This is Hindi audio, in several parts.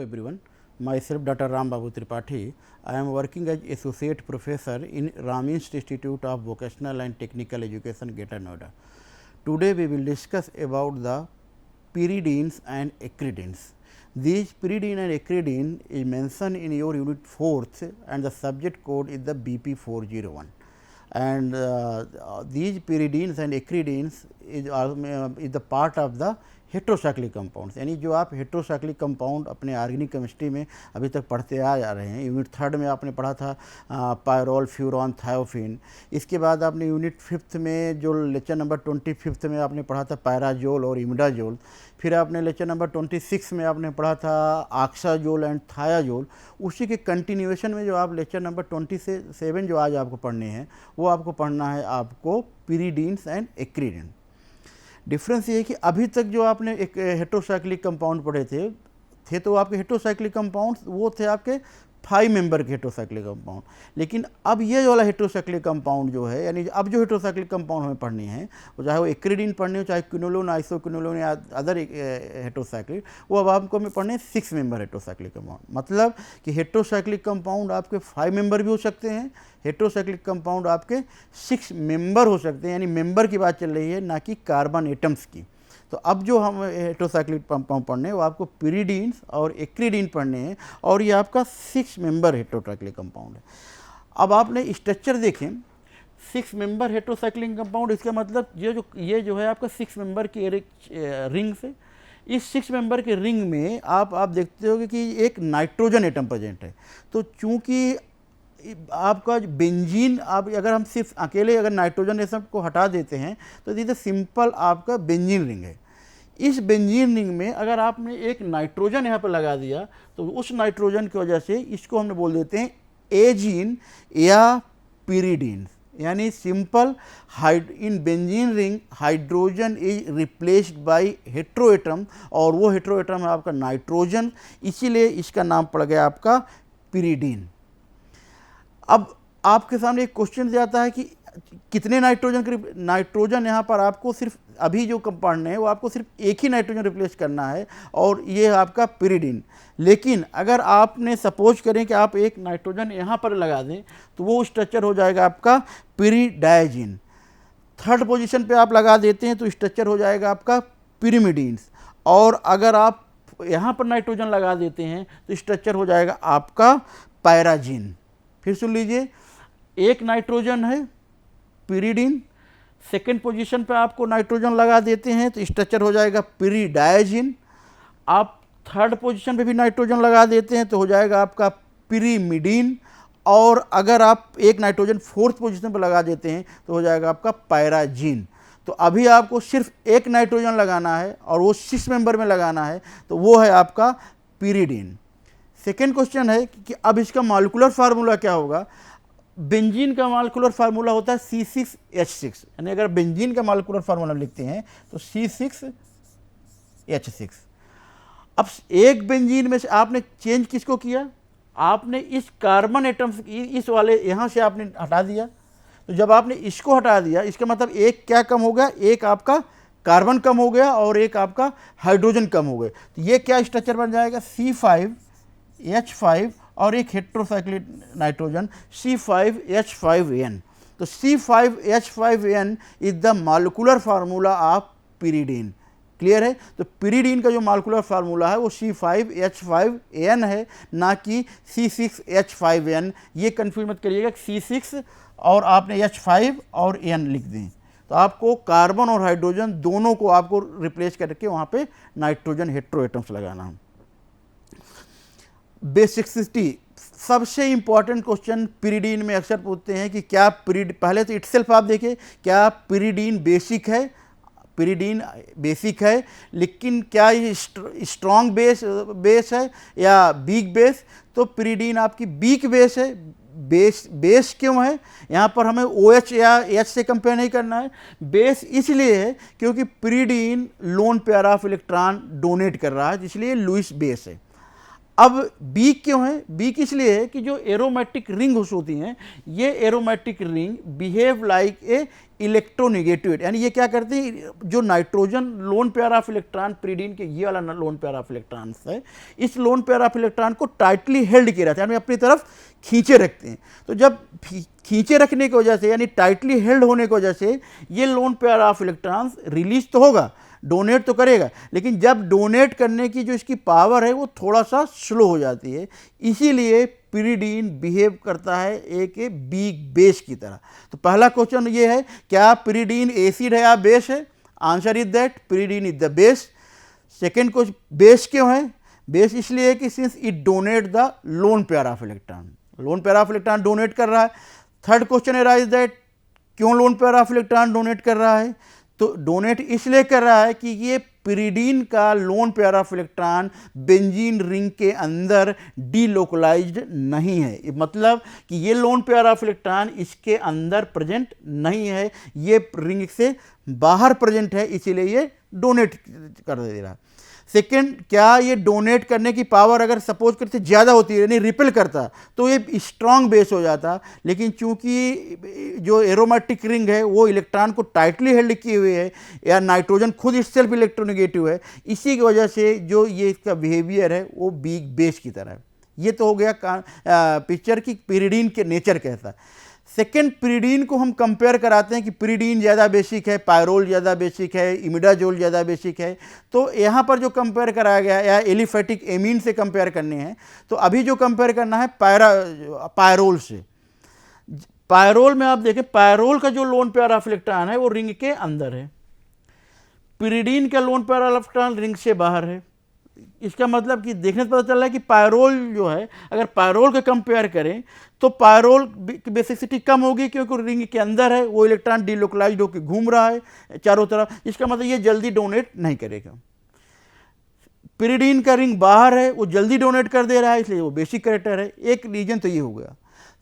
everyone. Myself Dr. Ram Babu Tripathi. I am working as Associate Professor in Ramins Institute of Vocational and Technical Education, Greater Noida. Today we will discuss about the pyridines and acridines. These pyridine and acridine is mentioned in your unit 4th and the subject code is the BP 401. And these pyridines and acridines is the part of the heterocyclic compounds, यानी जो आप हेट्रोसाइक्लिक कंपाउंड अपने ऑर्गेनिक केमिस्ट्री में अभी तक पढ़ते आ जा रहे हैं। यूनिट 3 में आपने पढ़ा था पायरोल, फ्यूरॉन, थायोफिन। इसके बाद आपने यूनिट 5 में जो लेक्चर नंबर 25 में आपने पढ़ा था पैराजोल और इमिडाजोल। फिर आपने लेक्चर नंबर 26 में आपने पढ़ा था ऑक्साजोल एंड थायाजोल। उसी के कंटिन्यूएशन में जो आप लेक्चर नंबर 27 जो आज आपको पढ़ने हैं वो आपको पढ़ना है आपको pyridines एंड acridine। डिफरेंस ये है कि अभी तक जो आपने एक हेट्रोसाइक्लिक कंपाउंड पढ़े थे तो आपके हेट्रोसाइक्लिक कंपाउंड्स वो थे आपके 5 मेंबर के हेट्रोसाइक्लिक कंपाउंड। लेकिन अब ये वाला हेट्रोसाइक्लिक कंपाउंड जो है, यानी अब जो हेट्रोसाइक्लिक कंपाउंड हमें पढ़नी है वो चाहे वो एक्रिडीन पढ़नी हो, चाहे क्विनोलोन, आइसोक्विनोलोन या अदर हेट्रोसाइक्लिक, वो अब आपको हमें पढ़ने 6 मेंबर हेट्रोसाइक्लिक कंपाउंड। मतलब कि हेट्रोसाइक्लिक कंपाउंड आपके 5 मेंबर भी हो सकते हैं, हेट्रोसाइक्लिक कंपाउंड आपके 6 मेंबर हो सकते हैं, यानी मेंबर की बात चल रही है ना कि कार्बन एटम्स की। तो अब जो हम हेट्रोसाइक्लिक कंपाउंड पढ़ने हैं वो आपको pyridines और acridine पढ़ने हैं और ये आपका 6 मेंबर हेट्रोसाइक्लिक कंपाउंड है। अब आपने स्ट्रक्चर देखें, 6 मेंबर हेट्रोसाइक्लिक कंपाउंड, इसका मतलब ये जो है आपका 6 मेंबर की रिंग से, इस 6 मेंबर के रिंग में आप देखते हो कि एक नाइट्रोजन एटम प्रेजेंट है। तो चूँकि आपका बेंजीन, आप अगर हम सिर्फ अकेले अगर नाइट्रोजन एटम को हटा देते हैं तो ये सिंपल आपका बेंजीन रिंग है। इस बेंजीन रिंग में अगर आपने एक नाइट्रोजन यहाँ पर लगा दिया तो उस नाइट्रोजन की वजह से इसको हमने बोल देते हैं एजीन या pyridines, यानी simple in benzene ring hydrogen is replaced by heteroatom और वो हेट्रोएटम है आपका नाइट्रोजन, इसीलिए इसका नाम पड़ गया आपका pyridine। अब आपके सामने एक क्वेश्चन जाता है कि कितने नाइट्रोजन यहाँ पर आपको सिर्फ अभी जो पढ़ने हैं वो आपको सिर्फ एक ही नाइट्रोजन रिप्लेस करना है और ये आपका pyridine। लेकिन अगर आपने सपोज करें कि आप एक नाइट्रोजन यहाँ पर लगा दें तो वो स्ट्रक्चर हो जाएगा आपका pyridazine। 3rd पोजीशन पे आप लगा देते हैं तो स्ट्रक्चर हो जाएगा आपका pyrimidines। और अगर आप यहाँ पर नाइट्रोजन लगा देते हैं तो स्ट्रक्चर हो जाएगा आपका पैराजीन। फिर सुन लीजिए, एक नाइट्रोजन है pyridine, 2nd पोजीशन पे आपको नाइट्रोजन लगा देते हैं तो स्ट्रक्चर हो जाएगा pyridazine। आप 3rd पोजीशन पे भी नाइट्रोजन लगा देते हैं तो हो जाएगा आपका pyrimidine। और अगर आप एक नाइट्रोजन 4th पोजीशन पे लगा देते हैं तो हो जाएगा आपका पैराजीन। तो अभी आपको सिर्फ एक नाइट्रोजन लगाना है और वो 6 मेंबर में लगाना है तो वो है आपका pyridine। 2nd क्वेश्चन है कि अब इसका मॉलिक्यूलर फार्मूला क्या होगा। बेंजीन का मॉलिक्यूलर फार्मूला होता है C6H6, यानी अगर बेंजीन का मॉलिक्यूलर फार्मूला लिखते हैं तो C6H6। अब एक बेंजीन में से आपने चेंज किसको किया, आपने इस कार्बन एटम्स इस वाले यहाँ से आपने हटा दिया। तो जब आपने इसको हटा दिया इसका मतलब एक क्या कम हो गया, एक आपका कार्बन कम हो गया और एक आपका हाइड्रोजन कम हो गए। तो ये क्या स्ट्रक्चर बन जाएगा, C5H5 और एक हेट्रोसाइक्लिक नाइट्रोजन C5H5N। तो C5H5N is the molecular formula of pyridine। Clear है। तो pyridine का जो मॉलिक्यूलर फार्मूला है वो C5H5N है, ना कि C6H5N। ये कंफ्यूज मत करिएगा, C6 और आपने H5 और N लिख दें तो आपको कार्बन और हाइड्रोजन दोनों को आपको रिप्लेस करके वहाँ पे नाइट्रोजन हेट्रोएटम्स लगाना है। बेसिसिटी, सबसे इंपॉर्टेंट क्वेश्चन pyridine में अक्सर पूछते हैं कि क्या पहले तो इटसेल्फ आप देखिए, क्या pyridine बेसिक है, pyridine बेसिक है, लेकिन क्या ये स्ट्रॉन्ग बेस है या वीक बेस। तो pyridine आपकी वीक बेस है। बेस क्यों है, यहाँ पर हमें OH या H से कंपेयर नहीं करना है। बेस इसलिए है क्योंकि pyridine lone pair of electron donate कर रहा है, इसलिए लुईस बेस है। अब वीक क्यों है? वीक इसलिए है कि जो एरोमेटिक रिंग होती हैं, ये aromatic ring behave like a electronegative, यानी ये क्या करते हैं, जो nitrogen lone pair of electron pyridine के ये वाला लोन पेयर ऑफ इलेक्ट्रॉन है, इस लोन पेयर ऑफ इलेक्ट्रॉन को टाइटली हेल्ड किया रहता है, यानी अपनी तरफ खींचे रखते हैं। तो जब खींचे रखने की वजह से, यानी टाइटली हेल्ड होने की वजह से, ये lone pair of electrons release तो होगा, डोनेट तो करेगा, लेकिन जब डोनेट करने की जो इसकी पावर है वो थोड़ा सा स्लो हो जाती है, इसीलिए पिरिडीन बिहेव करता है एक वीक बेस की तरह। तो पहला क्वेश्चन ये है, क्या पिरिडीन एसिड है या बेस है? Answer is that pyridine is the base. Second question, base क्यों है? बेस इसलिए है कि since it donate the lone pair of electron, lone pair of electron donate कर रहा है। थर्ड क्वेश्चन अराइज दैट क्यों lone pair of electron donate कर रहा है? तो डोनेट इसलिए कर रहा है कि ये पिरिडीन का lone pair of electron benzene ring के अंदर डीलोकलाइज्ड नहीं है, मतलब कि ये लोन पेयर ऑफ इलेक्ट्रॉन इसके अंदर प्रेजेंट नहीं है, ये रिंग से बाहर प्रेजेंट है, इसीलिए ये डोनेट कर दे रहा है। सेकेंड, क्या ये डोनेट करने की पावर अगर सपोज करते ज़्यादा होती है, यानी रिपेल करता, तो ये स्ट्रांग बेस हो जाता, लेकिन चूंकि जो एरोमेटिक रिंग है वो इलेक्ट्रॉन को टाइटली हेल्ड किए हुए है, या नाइट्रोजन खुद इटसेल्फ इलेक्ट्रोनेगेटिव है, इसी की वजह से जो ये इसका बिहेवियर है वो वीक बेस की तरह है। ये तो हो गया पिक्चर की पिरिडीन के नेचर कैसा है। सेकेंड, पिरिडीन को हम कंपेयर कराते हैं कि पिरिडीन ज़्यादा बेसिक है, पायरोल ज़्यादा बेसिक है, इमिडाजोल ज़्यादा बेसिक है। तो यहाँ पर जो कंपेयर कराया गया या एलिफेटिक एमीन से कंपेयर करने हैं, तो अभी जो कंपेयर करना है पायरोल से। पायरोल में आप देखें, पायरोल का जो लोन पेयर ऑफ इलेक्ट्रॉन है वो रिंग के अंदर है, पिरिडीन का lone pair of electron ring से बाहर है। इसका मतलब कि देखने से पता चल रहा है कि पायरोल जो है, अगर पायरोल के कंपेयर करें तो पायरोल की बेसिसिटी कम होगी, क्योंकि रिंग के अंदर है, वो इलेक्ट्रॉन डीलोकलाइज्ड होकर घूम रहा है चारों तरफ, इसका मतलब ये जल्दी डोनेट नहीं करेगा। पिरिडीन का रिंग बाहर है, वो जल्दी डोनेट कर दे रहा है, इसलिए वो बेसिक कैरेक्टर है। एक रीजन तो ये हो गया।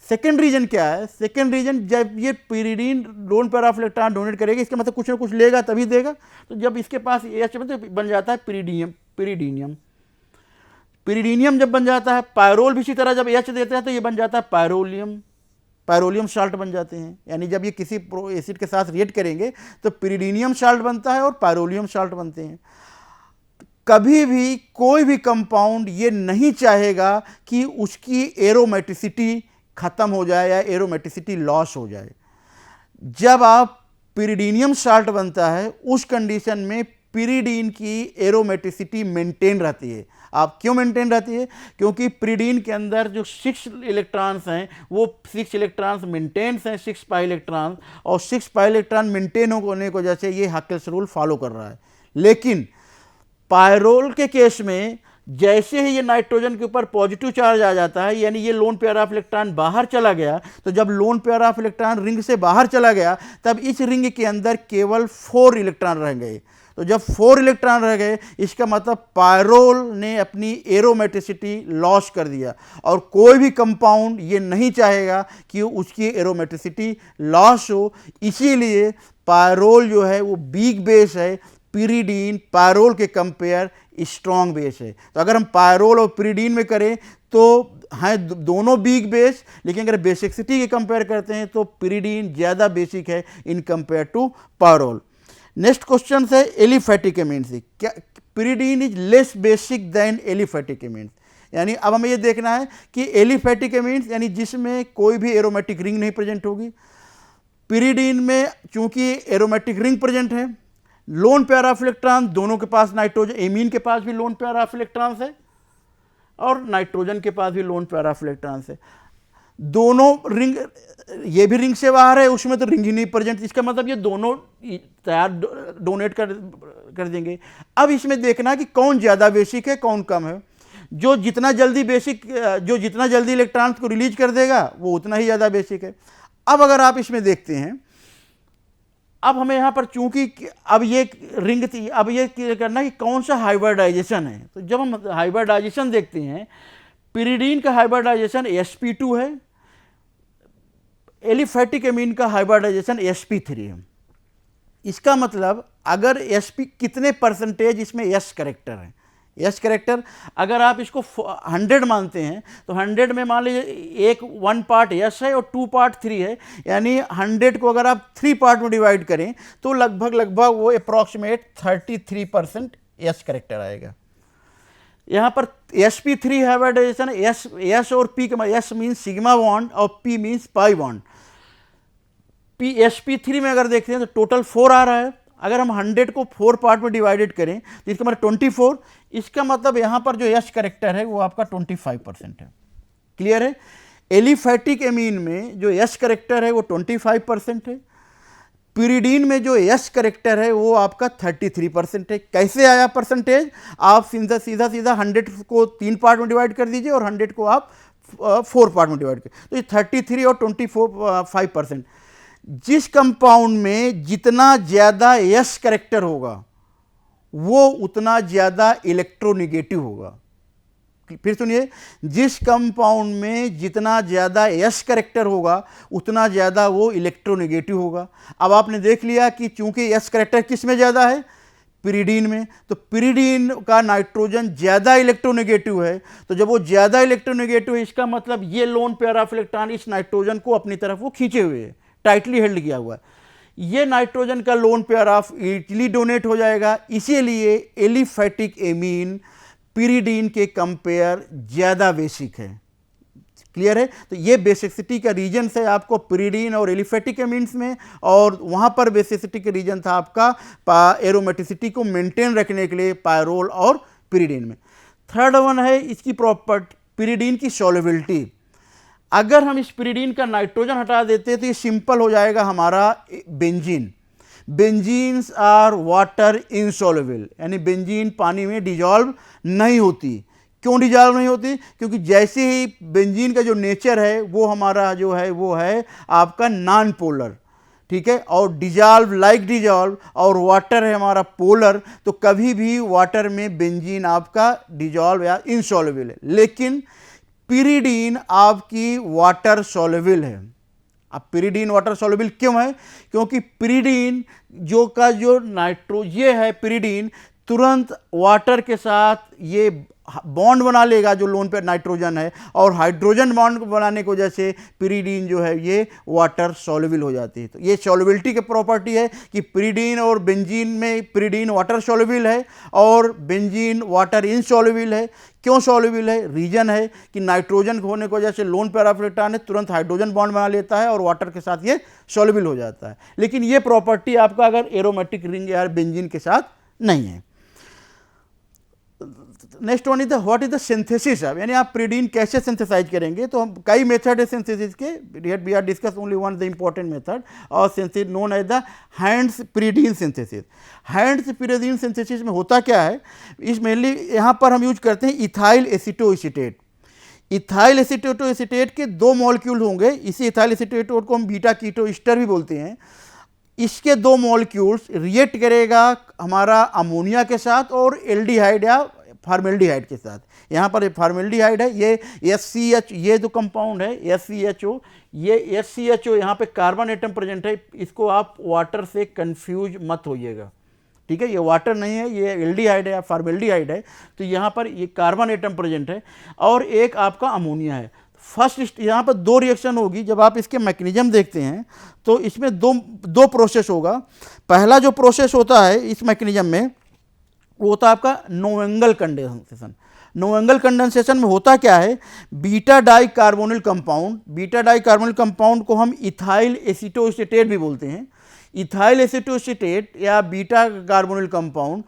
सेकेंड रीजन क्या है? सेकेंड रीजन, जब ये pyridine lone pair of electron donate करेगा, इसका मतलब कुछ ना कुछ लेगा तभी देगा, तो जब इसके पास एच तो बन जाता है पिरिडीनियम। पिरिडीनियम जब बन जाता है, पायरोल भी इसी तरह जब एच देता है तो ये बन जाता है पायरोलियम साल्ट बन जाते हैं, यानी जब ये किसी एसिड के साथ रिएक्ट करेंगे तो पिरिडीनियम साल्ट बनता है और पायरोलियम साल्ट बनते हैं। कभी भी कोई भी कंपाउंड ये नहीं चाहेगा कि उसकी एरोमेटिसिटी खत्म हो जाए या एरोमेटिसिटी लॉस हो जाए। जब आप पिरिडीनियम साल्ट बनता है, उस कंडीशन में पिरिडीन की एरोमेटिसिटी मेंटेन रहती है। आप क्यों मेंटेन रहती है? क्योंकि पिरिडीन के अंदर जो 6 इलेक्ट्रॉन्स हैं, वो 6 इलेक्ट्रॉन्स मेंटेन्स हैं, 6 पाई इलेक्ट्रॉन, और 6 पाई इलेक्ट्रॉन मेंटेन होने की वजह से ये हाकेल्स रूल फॉलो कर रहा है। लेकिन पायरोल के केस में जैसे ही ये नाइट्रोजन के ऊपर पॉजिटिव चार्ज आ जाता है, यानी ये लोन पेयर ऑफ इलेक्ट्रॉन बाहर चला गया, तो जब lone pair of electron ring से बाहर चला गया, तब इस रिंग के अंदर केवल 4 इलेक्ट्रॉन रह गए। तो जब 4 इलेक्ट्रॉन रह गए, इसका मतलब पायरोल ने अपनी एरोमेटिसिटी लॉस कर दिया, और कोई भी कंपाउंड ये नहीं चाहेगा कि उसकी एरोमेटिसिटी लॉस हो, इसीलिए पायरोल जो है वो वीक बेस है, पिरिडीन पायरोल के कंपेयर स्ट्रॉन्ग बेस है। तो अगर हम पायरोल और पिरिडीन में करें तो हैं दोनों वीक बेस, लेकिन अगर बेसिसिटी के कंपेयर करते हैं तो पिरिडीन ज़्यादा बेसिक है in compare to pyrrole. Next question है एलिफेटिक एमीन्स। क्या pyridine is less basic than aliphatic amines? यानी अब हमें ये देखना है कि एलिफेटिक एमीन्स यानी जिसमें कोई भी एरोमेटिक रिंग नहीं प्रेजेंट होगी। पिरिडीन में चूंकि एरोमेटिक रिंग प्रेजेंट है, लोन पेयर ऑफ इलेक्ट्रॉन दोनों के पास, नाइट्रोजन एमीन के पास भी लोन पेयर ऑफ इलेक्ट्रॉन्स है और नाइट्रोजन के पास भी लोन पेयर ऑफ इलेक्ट्रॉन्स है। दोनों रिंग, ये भी रिंग से बाहर है, उसमें तो रिंग ही नहीं प्रेजेंट, इसका मतलब ये दोनों तैयार डोनेट कर देंगे। अब इसमें देखना है कि कौन ज़्यादा बेसिक है, कौन कम है। जो जितना जल्दी इलेक्ट्रॉन्स को रिलीज कर देगा वो उतना ही ज़्यादा बेसिक है। अब अगर आप इसमें देखते हैं, अब हमें यहाँ पर चूंकि अब ये रिंग थी, अब ये करना कि कौन सा हाइब्रिडाइजेशन है। तो जब हम हाइब्रिडाइजेशन देखते हैं, पिरिडीन का हाइब्रिडाइजेशन sp2 है, एलिफेटिक एमीन का हाइब्रिडाइजेशन sp3 है। इसका मतलब अगर sp कितने परसेंटेज इसमें s करेक्टर है, एच करेक्टर। अगर आप इसको 100 मानते हैं तो 100 में मान लीजिए 1 पार्ट एच है और 2 पार्ट 3 है, यानी 100 को अगर आप 3 पार्ट में डिवाइड करें तो लगभग वो अप्रॉक्सीमेट 33% एच करेक्टर आएगा। यहाँ पर sp3 हाइब्रिडाइजेशन, एस और पी का, एस मीन्स सिग्मा बॉन्ड और P means pi bond. sp3 में अगर देखते हैं तो टोटल 4 आ रहा है। अगर हम 100 को 4 पार्ट में डिवाइडेड करें तो इसका मतलब 24, इसका मतलब यहाँ पर जो एच करेक्टर है वो आपका 25% है। क्लियर है? एलिफैटिक एमीन में जो एच करेक्टर है वो 25% है, pyridine में जो एच करेक्टर है वो आपका 33% है। कैसे आया परसेंटेज? आप सीधा 100 को 3 पार्ट में डिवाइड कर दीजिए और 100 को आप 4 पार्ट में डिवाइड करें तो ये 33 और 25%। जिस कंपाउंड में जितना ज़्यादा एच करेक्टर होगा वो उतना ज़्यादा इलेक्ट्रोनेगेटिव होगा। फिर सुनिए, जिस कंपाउंड में जितना ज़्यादा एच करेक्टर होगा उतना ज़्यादा वो इलेक्ट्रोनेगेटिव होगा। अब आपने देख लिया कि चूंकि एच करेक्टर किस में ज़्यादा है? pyridine में, तो pyridine का नाइट्रोजन ज़्यादा इलेक्ट्रोनेगेटिव है, तो जब वो ज़्यादा इलेक्ट्रोनेगेटिव है इसका मतलब ये लोन पेयर ऑफ इलेक्ट्रॉन इस नाइट्रोजन को अपनी तरफ वो खींचे हुए है, टाइटली हेल्ड किया हुआ है। ये नाइट्रोजन का lone pair of easily donate हो जाएगा, इसीलिए एलिफैटिक एमीन pyridine के कंपेयर ज़्यादा बेसिक है। क्लियर है? तो ये बेसिसिटी का रीजन है आपको pyridine और एलिफैटिक एमीन्स में, और वहाँ पर बेसिसिटी का रीजन था आपका एरोमेटिसिटी को मेंटेन रखने के लिए पायरोल और pyridine में। थर्ड वन है इसकी प्रॉपर्टी, pyridine की सॉल्युबिलिटी। अगर हम इस pyridine का नाइट्रोजन हटा देते हैं तो ये सिंपल हो जाएगा हमारा benzene. Benzenes are water insoluble, यानी बेंजीन पानी में डिजॉल्व नहीं होती। क्यों डिजॉल्व नहीं होती? क्योंकि जैसे ही बेंजीन का जो नेचर है वो हमारा जो है वो है आपका नॉन पोलर, ठीक है, और डिजॉल्व लाइक डिजॉल्व, और वाटर है हमारा पोलर, तो कभी भी वाटर में बेंजीन आपका डिजॉल्व या इनसॉल्युबल है। लेकिन pyridine आपकी वाटर सॉल्युबल है। अब pyridine वाटर सॉल्युबल क्यों है? क्योंकि pyridine जो ये है pyridine तुरंत वाटर के साथ ये बॉन्ड बना लेगा जो लोन पे नाइट्रोजन है, और हाइड्रोजन बॉन्ड बनाने की वजह से pyridine जो है ये वाटर सॉल्युबल हो जाती है। तो ये सॉल्युबिलिटी की प्रॉपर्टी है कि pyridine और बेंजीन में pyridine वाटर सॉल्युबल है और बेंजीन वाटर इनसॉल्युबल है। क्यों सॉल्युबल है? रीजन है कि नाइट्रोजन होने की वजह से लोन पेयर ऑफ इलेक्ट्रॉन है तुरंत हाइड्रोजन बॉन्ड बना लेता है और वाटर के साथ ये सॉल्युबल हो जाता है। लेकिन ये प्रॉपर्टी आपका अगर एरोमेटिक रिंग या बेंजीन के साथ नहीं है। Next one is the what is the synthesis of, यानी आप pyridine कैसे सिंथेसाइज करेंगे। तो हम कई मेथड है सिंथेसिस के, we are discuss only one the important method और synthesis known as the Hantzsch pyridine synthesis. Hantzsch pyridine synthesis में होता क्या है? इस मेनली यहाँ पर हम यूज करते हैं इथाइल एसीटोएसीटेट। इथाइल एसीटोएसीटेट के 2 मॉलिक्यूल होंगे, इसी इथाइल एसीटोएसीटेट को हम बीटा कीटो ईस्टर भी बोलते हैं। इसके 2 मॉलिक्यूल्स रिएक्ट करेगा हमारा अमोनिया के साथ और एल्डिहाइड या फार्मेल्डिहाइड के साथ। यहाँ पर फार्मेल्डिहाइड है, ये SCH, ये जो कंपाउंड है SCHO, ये SCHO यहाँ पे कार्बन एटम प्रेजेंट है, इसको आप वाटर से कंफ्यूज मत होइएगा, ठीक है। ये वाटर नहीं है, ये एल्डिहाइड है या फार्मेल्डिहाइड है, तो यहाँ पर ये कार्बन एटम प्रेजेंट है और एक आपका अमोनिया है। फर्स्ट यहाँ पर 2 रिएक्शन होगी। जब आप इसके मैकेनिज्म देखते हैं तो इसमें दो प्रोसेस होगा। पहला जो प्रोसेस होता है इस मैकेनिज्म में वो होता है आपका Knoevenagel condensation. Knoevenagel condensation में होता क्या है? बीटा डाई कार्बोनिल कंपाउंड को हम इथाइल एसीटोएसीटेट भी बोलते हैं। इथाइल एसीटोएसीटेट या बीटा कार्बोनिल कंपाउंड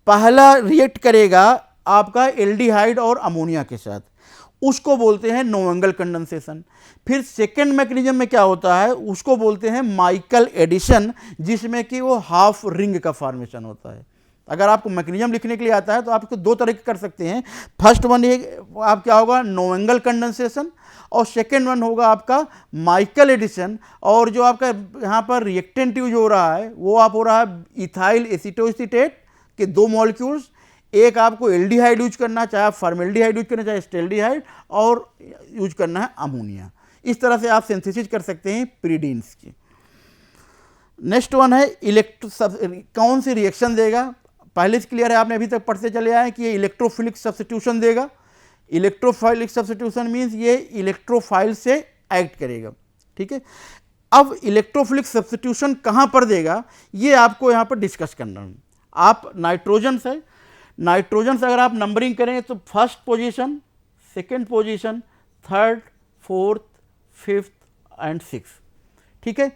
पहला रिएक्ट करेगा आपका एल्डिहाइड और अमोनिया के साथ, उसको बोलते हैं नो एंगल कंडेंसेशन। फिर सेकेंड मैकेनिज्म में क्या होता है, उसको बोलते हैं माइकल एडिशन, जिसमें कि वो हाफ रिंग का फॉर्मेशन होता है। अगर आपको मैकेनिज्म लिखने के लिए आता है तो आप इसको 2 तरह के कर सकते हैं। फर्स्ट वन ये आप क्या होगा, नो एंगल कंडेंसेशन, और सेकेंड वन होगा आपका माइकल एडिशन। और जो आपका यहाँ पर रिएक्टेंट यूज हो रहा है वो आप हो रहा है इथाइल एसीटोएसीटेट के 2 मॉलिक्यूल्स, एक आपको एल्डिहाइड यूज करना, चाहे आप फॉर्मेल्डिहाइड यूज करना, चाहे एस्टेल्डिहाइड, और यूज करना है अमोनिया। इस तरह से आप सिंथेसिस कर सकते हैं pyridines की। नेक्स्ट वन है कौन सी रिएक्शन देगा। पहले से क्लियर है, आपने अभी तक पढ़ते चले आए कि ये इलेक्ट्रोफिलिक सब्स्टिट्यूशन देगा। इलेक्ट्रोफाइलिक सब्स्टिट्यूशन मीन्स ये इलेक्ट्रोफाइल से एक्ट करेगा, ठीक है। अब इलेक्ट्रोफिलिक सब्स्टिट्यूशन कहाँ पर देगा ये आपको यहाँ पर डिस्कस करना है। आप नाइट्रोजन से अगर आप नंबरिंग करें तो first position, second position, third, fourth, fifth and six, ठीक है।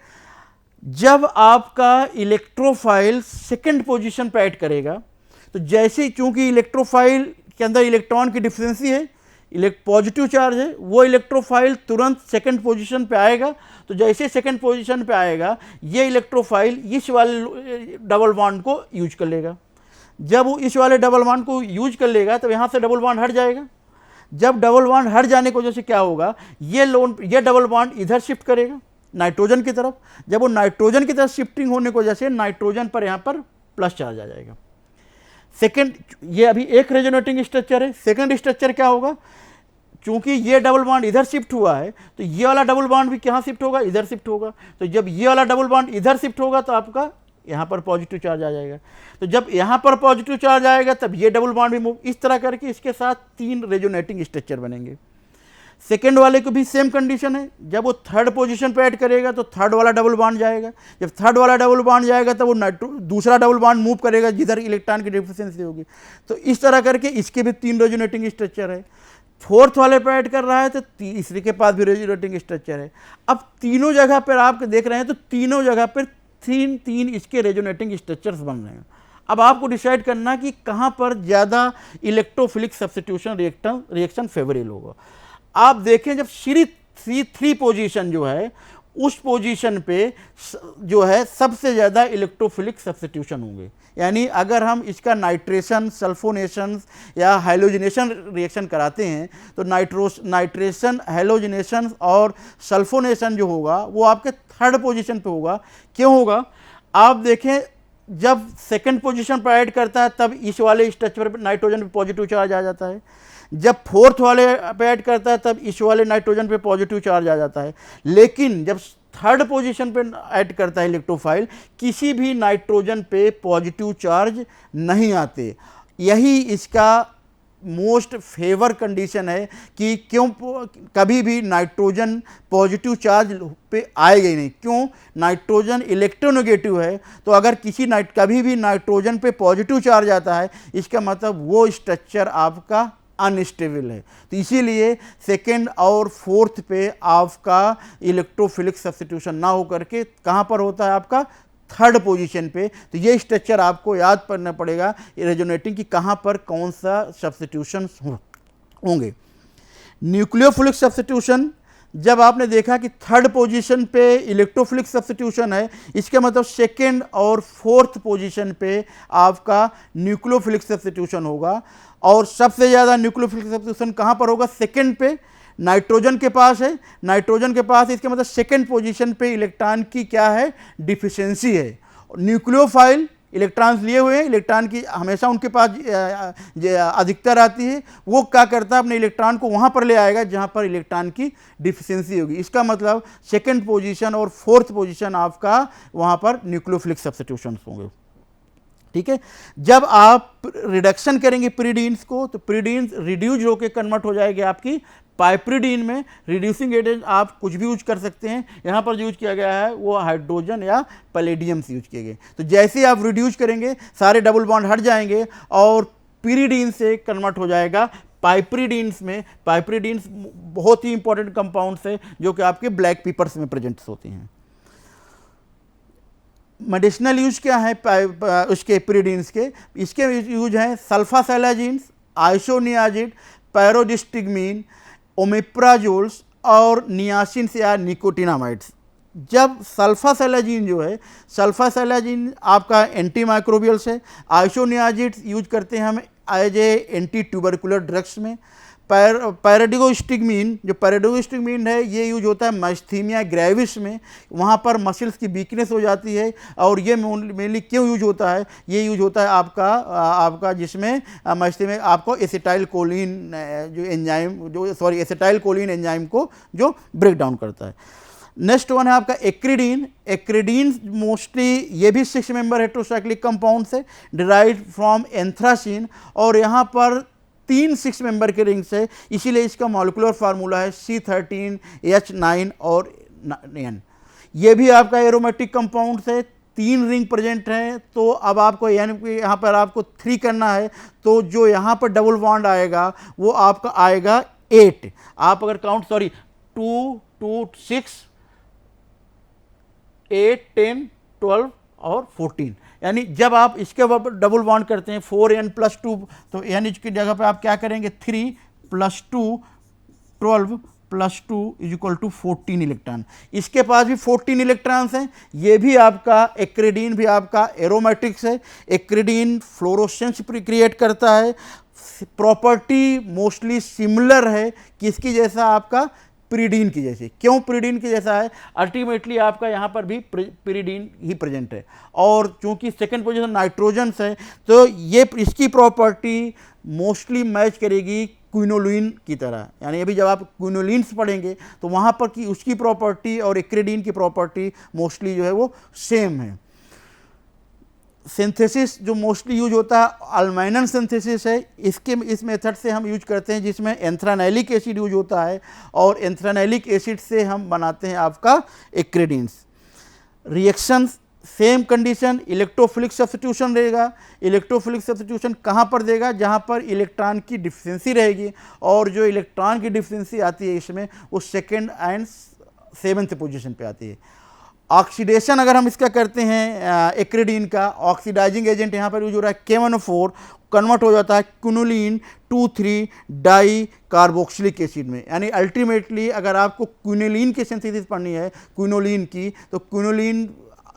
जब आपका इलेक्ट्रोफाइल सेकंड पोजीशन पे ऐड करेगा तो जैसे, चूंकि इलेक्ट्रोफाइल के अंदर इलेक्ट्रॉन की डिफिशिएंसी है, पॉजिटिव चार्ज है, वो इलेक्ट्रोफाइल तुरंत सेकंड पोजीशन पे आएगा। तो जैसे सेकंड पोजीशन पे आएगा ये इलेक्ट्रोफाइल इस वाले डबल बॉन्ड को यूज कर लेगा। जब वो इस वाले डबल बॉन्ड को यूज कर लेगा तो यहाँ से डबल बॉन्ड हट जाएगा। जब डबल बॉन्ड हट जाने की वजह से क्या होगा, ये डबल बॉन्ड इधर शिफ्ट करेगा नाइट्रोजन की तरफ। जब वो नाइट्रोजन की तरफ शिफ्टिंग होने की वजह से नाइट्रोजन पर यहाँ पर प्लस चार्ज आ जाएगा। सेकेंड, ये अभी एक रेजोनेटिंग स्ट्रक्चर है। सेकेंड स्ट्रक्चर क्या होगा, चूंकि ये डबल बॉन्ड इधर शिफ्ट हुआ है तो ये वाला डबल बॉन्ड भी कहाँ शिफ्ट होगा, इधर शिफ्ट होगा। तो जब ये वाला डबल बॉन्ड इधर शिफ्ट होगा तो आपका यहाँ पर पॉजिटिव चार्ज आ जाएगा। तो जब यहाँ पर पॉजिटिव चार्ज आएगा तब ये डबल बॉन्ड भी मूव, इस तरह करके इसके साथ 3 रेजोनेटिंग स्ट्रक्चर बनेंगे। सेकेंड वाले को भी सेम कंडीशन है, जब वो थर्ड पोजीशन पे ऐड करेगा तो थर्ड वाला डबल बॉन्ड जाएगा। जब थर्ड वाला डबल बॉन्ड जाएगा तब वो दूसरा डबल बॉन्ड मूव करेगा जिधर इलेक्ट्रॉन की डिफिशिएंसी होगी। तो इस तरह करके इसके भी 3 रेजोनेटिंग स्ट्रक्चर है। फोर्थ वाले पे ऐड कर रहा है तो तीसरे के पास भी रेजोनेटिंग स्ट्रक्चर है। अब तीनों जगह पर आप देख रहे हैं तो तीनों जगह पर 3 इसके रेजोनेटिंग स्ट्रक्चर्स बन रहे हैं। अब आपको डिसाइड करना कि कहाँ पर ज़्यादा इलेक्ट्रोफिलिक सब्स्टिट्यूशन रिएक्शन फेवरेबल होगा। आप देखें जब C3 पोजीशन जो है उस पोजीशन पे जो है सबसे ज़्यादा इलेक्ट्रोफिलिक सब्स्टिट्यूशन होंगे। यानी अगर हम इसका नाइट्रेशन, सल्फोनेशन या हाइलोजिनेशन रिएक्शन कराते हैं तो नाइट्रेशन, हाइलोजिनेशन और सल्फोनेशन जो होगा वो आपके थर्ड पोजीशन पे होगा। क्यों होगा, आप देखें जब सेकंड पोजीशन पर ऐड करता है तब इस वाले स्ट्रक्चर पर नाइट्रोजन पे पॉजिटिव चार्ज आ जाता है। जब फोर्थ वाले पे ऐड करता है तब इस वाले नाइट्रोजन पे पॉजिटिव चार्ज आ जाता है। लेकिन जब थर्ड पोजीशन पे ऐड करता है इलेक्ट्रोफाइल, किसी भी नाइट्रोजन पे पॉजिटिव चार्ज नहीं आते। यही इसका मोस्ट फेवर कंडीशन है कि क्यों कभी भी नाइट्रोजन पॉजिटिव चार्ज पे आएगा ही नहीं। क्यों, नाइट्रोजन इलेक्ट्रोनेगेटिव है। तो अगर कभी भी नाइट्रोजन पे पॉजिटिव चार्ज आता है इसका मतलब वो स्ट्रक्चर आपका अनस्टेबल है। तो इसीलिए सेकेंड और फोर्थ पे आपका इलेक्ट्रोफिलिक सब्स्टिट्यूशन ना हो करके कहाँ पर होता है आपका थर्ड पोजीशन पे। तो ये स्ट्रक्चर आपको याद करना पड़ेगा रेजोनेटिंग की कहाँ पर कौन सा सब्स्टिट्यूशन होंगे। न्यूक्लियोफिलिक सब्स्टिट्यूशन, जब आपने देखा कि थर्ड पोजीशन पे इलेक्ट्रोफिलिक सब्स्टिट्यूशन है इसका मतलब सेकेंड और फोर्थ पोजीशन पे आपका न्यूक्लियोफिलिक सब्स्टिट्यूशन होगा। और सबसे ज़्यादा न्यूक्लियोफिलिक सब्स्टिट्यूशन कहाँ पर होगा, सेकेंड पे। नाइट्रोजन के पास है, नाइट्रोजन के पास, इसके मतलब सेकेंड पोजीशन पे इलेक्ट्रॉन की क्या है, डिफिशिएंसी है। न्यूक्लियोफाइल इलेक्ट्रॉन्स लिए हुए हैं, इलेक्ट्रॉन की हमेशा उनके पास अधिकतर आती है, वो क्या करता है अपने इलेक्ट्रॉन को वहाँ पर ले आएगा जहाँ पर इलेक्ट्रॉन की डिफिशिएंसी होगी। इसका मतलब सेकेंड पोजीशन और फोर्थ पोजीशन आपका वहाँ पर न्यूक्लियोफिलिक सब्स्टिट्यूशन होंगे, ठीक है। जब आप रिडक्शन करेंगे पिरिडीन्स को तो पिरिडीन्स रिड्यूज होकर कन्वर्ट हो जाएगी आपकी पाइप्रिडीन में। रिड्यूसिंग एजेंट आप कुछ भी यूज कर सकते हैं, यहाँ पर यूज किया गया है वो हाइड्रोजन या पैलेडियम से यूज किए गए। तो जैसे आप रिड्यूस करेंगे सारे डबल बॉन्ड हट जाएंगे और पिरिडीन से कन्वर्ट हो जाएगा पाइप्रिडीन्स में। पाइप्रिडीन्स बहुत ही इंपॉर्टेंट कंपाउंड्स है जो कि आपके ब्लैक पेपर्स में प्रेजेंट होते हैं। मेडिसिनल यूज क्या है उसके पिरिडीन्स के, इसके यूज हैं सल्फासैलाजिन्स, आइसोनियाजिड, पैरोडिस्टिगमीन, ओमेप्राजोल्स और नियासिन्स या निकोटिनामाइड्स। जब सल्फासैलाजिन जो है, सल्फासैलाजिन आपका एंटी माइक्रोबियल्स है। आइसोनियाजिड्स यूज करते हैं हम as a anti tubercular drugs में। पैराडिगोस्टिगमीन, जो पैराडिगोस्टिगमीन है ये यूज होता है माइस्थीनिया ग्रेविस में, वहाँ पर मसल्स की वीकनेस हो जाती है। और ये मेनली क्यों यूज होता है, ये यूज होता है आपका जिसमें माइस्थीनिया आपको एसिटाइल कोलिन जो एंजाइम एसिटाइल कोलिन एंजाइम को जो ब्रेक डाउन करता है। नेक्स्ट वन है आपका एक्रिडीन। एक्रिडीन मोस्टली ये भी 6 मेंबर हेट्रोसाइक्लिक कंपाउंड से डिराइव्ड फ्रॉम एंथ्रासीन, और यहाँ पर 3 6 मेंबर के रिंग्स है, इसीलिए इसका मॉलिक्यूलर फार्मूला है C13H9 और N। ये भी आपका एरोमेटिक कंपाउंड है, 3 रिंग प्रेजेंट हैं। तो अब आपको यहाँ पर आपको 3 करना है, तो जो यहाँ पर डबल बॉन्ड आएगा वो आपका आएगा 8। आप अगर काउंट 2 2 6 8 10 12 और 14, यानी जब आप इसके ऊपर डबल बॉन्ड करते हैं 4n+2, तो यानी इसकी जगह पे आप क्या करेंगे 3 + 2 12 + 2 = 14 इलेक्ट्रॉन। इसके पास भी 14 इलेक्ट्रॉन्स हैं। ये भी आपका एक्रिडीन भी आपका एरोमेटिक्स है। एक्रिडीन फ्लोरोसेंस क्रिएट करता है, प्रॉपर्टी मोस्टली सिमिलर है किसकी जैसा, आपका पिरिडीन की जैसे। क्यों पिरिडीन की जैसा है? अल्टीमेटली आपका यहाँ पर भी पिरिडीन ही प्रेजेंट है, और चूंकि सेकंड पोजीशन नाइट्रोजन है तो ये इसकी प्रॉपर्टी मोस्टली मैच करेगी क्विनोलिन की तरह। यानी अभी जब आप क्विनोलिन्स पढ़ेंगे तो वहाँ पर की उसकी प्रॉपर्टी और एक्रिडीन की प्रॉपर्टी मोस्टली जो है वो सेम है। सिंथेसिस जो मोस्टली यूज होता है अल्माइनन सिंथेसिस है। इस मेथड से हम यूज करते हैं जिसमें एंथ्रानाइलिक एसिड यूज होता है, और एंथ्रानाइलिक एसिड से हम बनाते हैं आपका acridines. Reaction same condition, electrophilic substitution रहेगा। इलेक्ट्रोफिलिक सब्स्टिट्यूशन कहाँ पर देगा? जहाँ पर इलेक्ट्रॉन की डिफिशिएंसी रहेगी, और जो इलेक्ट्रॉन की डिफिशिएंसी आती है इसमें वो 2nd एंड 7th पोजीशन पे आती है। ऑक्सीडेशन अगर हम इसका करते हैं एक्रिडीन का, ऑक्सीडाइजिंग एजेंट यहाँ पर यूज हो रहा है KMnO4, कन्वर्ट हो जाता है क्विनोलिन 2,3 डाई कार्बोक्सिलिक एसिड में। यानी अल्टीमेटली अगर आपको क्विनोलिन की सिंथेसिस पढ़नी है, क्विनोलिन की, तो quinoline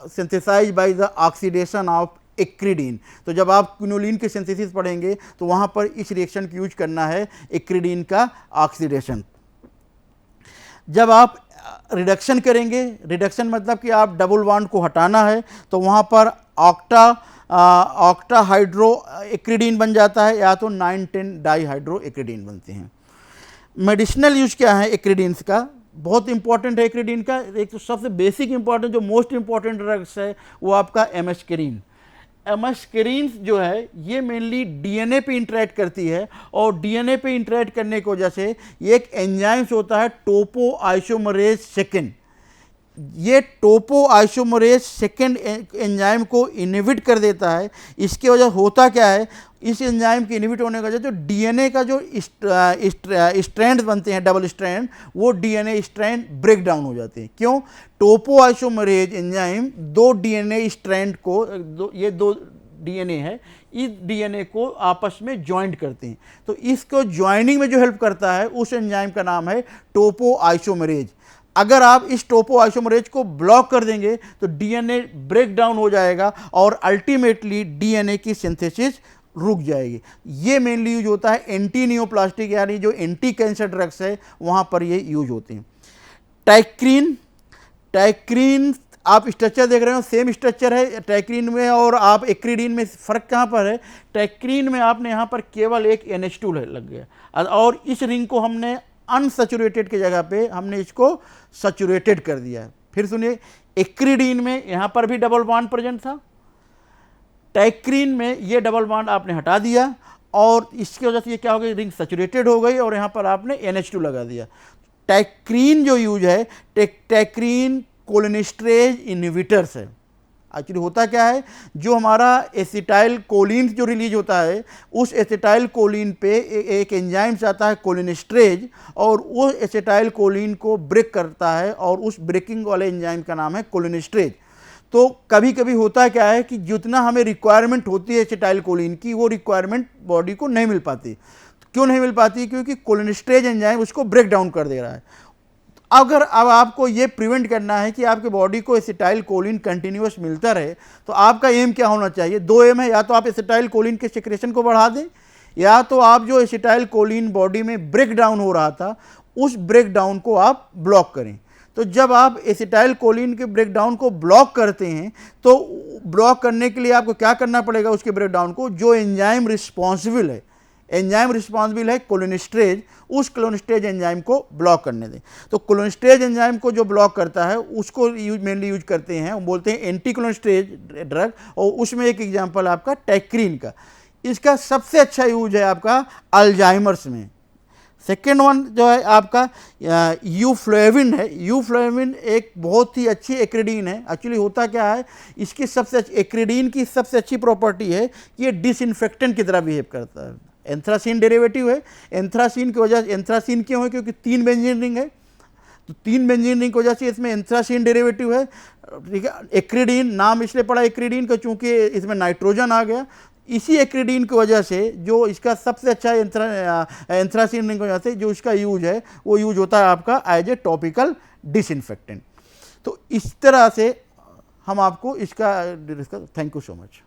synthesize by the oxidation of acridine. तो जब आप क्विनोलिन की सिंथेसिस पढ़ेंगे तो वहाँ पर इस रिएक्शन की यूज करना है एक्रिडीन का ऑक्सीडेशन। जब आप रिडक्शन करेंगे, रिडक्शन मतलब कि आप डबल बॉन्ड को हटाना है, तो वहाँ पर ऑक्टा हाइड्रो एक्रिडीन बन जाता है, या तो 9,10 डाई हाइड्रो एक्रिडीन बनते हैं। मेडिसिनल यूज क्या है एक्रिडीन्स का? बहुत इंपॉर्टेंट है एक्रिडीन का। एक तो सबसे बेसिक इंपॉर्टेंट जो मोस्ट इंपॉर्टेंट ड्रग्स है वो आपका एमस्केरिन। एमस्केरिन जो है ये मेनली डीएनए पे इंटरेक्ट करती है, और डीएनए पे इंटरेक्ट करने की वजह से ये एक एंजाइम्स होता है टोपो आइसोमरेज सेकेंड। ये टोपो आइसोमरेज सेकेंड एंजाइम को इनहिबिट कर देता है। इसकी वजह होता क्या है? इस एंजाइम के इनहिबिट होने की वजह जो डीएनए का जो स्ट्रैंड बनते हैं, डबल स्ट्रैंड, वो डीएनए स्ट्रैंड ब्रेक डाउन हो जाते हैं। क्यों? टोपो आइसोमरेज एंजाइम 2 डीएनए स्ट्रैंड को, ये 2 डीएनए है, इस डीएनए को आपस में ज्वाइंट करते हैं। तो इसको ज्वाइनिंग में जो हेल्प करता है उस एंजाइम का नाम है टोपो आइसोमरेज। अगर आप इस टोपो आइसोमरेज को ब्लॉक कर देंगे तो डीएनए ब्रेक डाउन हो जाएगा, और अल्टीमेटली डीएनए की सिंथेसिस रुक जाएगी। ये मेनली यूज होता है एंटी नियोप्लास्टिक, यानी जो एंटी कैंसर ड्रग्स है वहाँ पर ये यूज होते हैं। टाइक्रीन आप स्ट्रक्चर देख रहे हो, सेम स्ट्रक्चर है टाइक्रीन में और आप एक्रिडीन में। फ़र्क कहाँ पर है? टाइक्रीन में आपने यहाँ पर केवल एक NH2 लग गया, और इस रिंग को हमने अनसैचुरेटेड की जगह पे हमने इसको सैचुरेटेड कर दिया है। फिर सुनिए, एक्रिडीन में यहाँ पर भी डबल बॉन्ड प्रेजेंट था, टाइक्रीन में ये डबल बॉन्ड आपने हटा दिया, और इसकी वजह से ये क्या हो गई? रिंग सैचुरेटेड हो गई, और यहाँ पर आपने NH2 लगा दिया। टाइक्रीन जो यूज है, टाइक्रीन कोलिनेस्टरेज इनहिबिटर्स है। एक्चुअली होता क्या है, जो हमारा एसिटाइल कोलिन जो रिलीज होता है, उस एसिटाइल कोलिन पे एक एंजाइम्स आता है कोलिनेस्टरेज, और वो एसिटाइल कोलिन को ब्रेक करता है, और उस ब्रेकिंग वाले एंजाइम का नाम है कोलिनेस्टरेज। तो कभी कभी होता क्या है कि जितना हमें रिक्वायरमेंट होती है एसिटाइल कोलिन की, वो रिक्वायरमेंट बॉडी को नहीं मिल पाती। क्यों नहीं मिल पाती? क्योंकि कोलिनेस्टरेज एंजाइम उसको ब्रेक डाउन कर दे रहा है। अगर अब आपको ये प्रिवेंट करना है कि आपके बॉडी को एसिटाइल कोलिन कंटिन्यूस मिलता रहे, तो आपका एम क्या होना चाहिए? 2 एम है, या तो आप एसिटाइल कोलिन के सिक्रेशन को बढ़ा दें, या तो आप जो एसिटाइल कोलिन बॉडी में ब्रेक डाउन हो रहा था उस ब्रेक डाउन को आप ब्लॉक करें। तो जब आप एसिटाइल कोलिन के ब्रेक डाउन को ब्लॉक करते हैं, तो ब्लॉक करने के लिए आपको क्या करना पड़ेगा? उसके ब्रेक डाउन को, जो एंजाइम रिस्पॉन्सिबल है एंजाइम रिस्पॉन्सिबल है कोलिनेस्टरेज, उस कोलिनेस्टरेज एंजाइम को ब्लॉक करने दें। तो कोलिनेस्टरेज एंजाइम को जो ब्लॉक करता है उसको मेनली यूज करते हैं, वो बोलते हैं एंटी कोलिनेस्टरेज ड्रग, और उसमें एक एग्जांपल आपका टैक्रीन का। इसका सबसे अच्छा यूज है आपका अल्जाइमर्स में। सेकेंड वन जो है आपका यूफ्लेविन है। यूफ्लेविन एक बहुत ही अच्छी एक्रिडीन है। एक्चुअली होता क्या है, इसकी सबसे एक्रिडीन की सबसे अच्छी प्रॉपर्टी है कि ये डिसइंफेक्टेंट की तरह बिहेव करता है। एंथ्रासीन डेरिवेटिव है। एंथ्रासीन की वजह, एंथ्रासीन क्यों है, क्योंकि 3 बेंजीन रिंग है, तो 3 बेंजीन रिंग की वजह से इसमें एंथ्रासीन डेरिवेटिव है, ठीक है। एक्रिडीन नाम इसलिए पड़ा एक्रिडीन का चूंकि इसमें नाइट्रोजन आ गया। इसी एक्रिडीन की वजह से जो इसका सबसे अच्छा एंथ्रासीन रिंग की वजह से जो इसका यूज है वो यूज होता है आपका एज ए टॉपिकल डिसइंफेक्टेंट। तो इस तरह से हम आपको इसका, थैंक यू सो मच।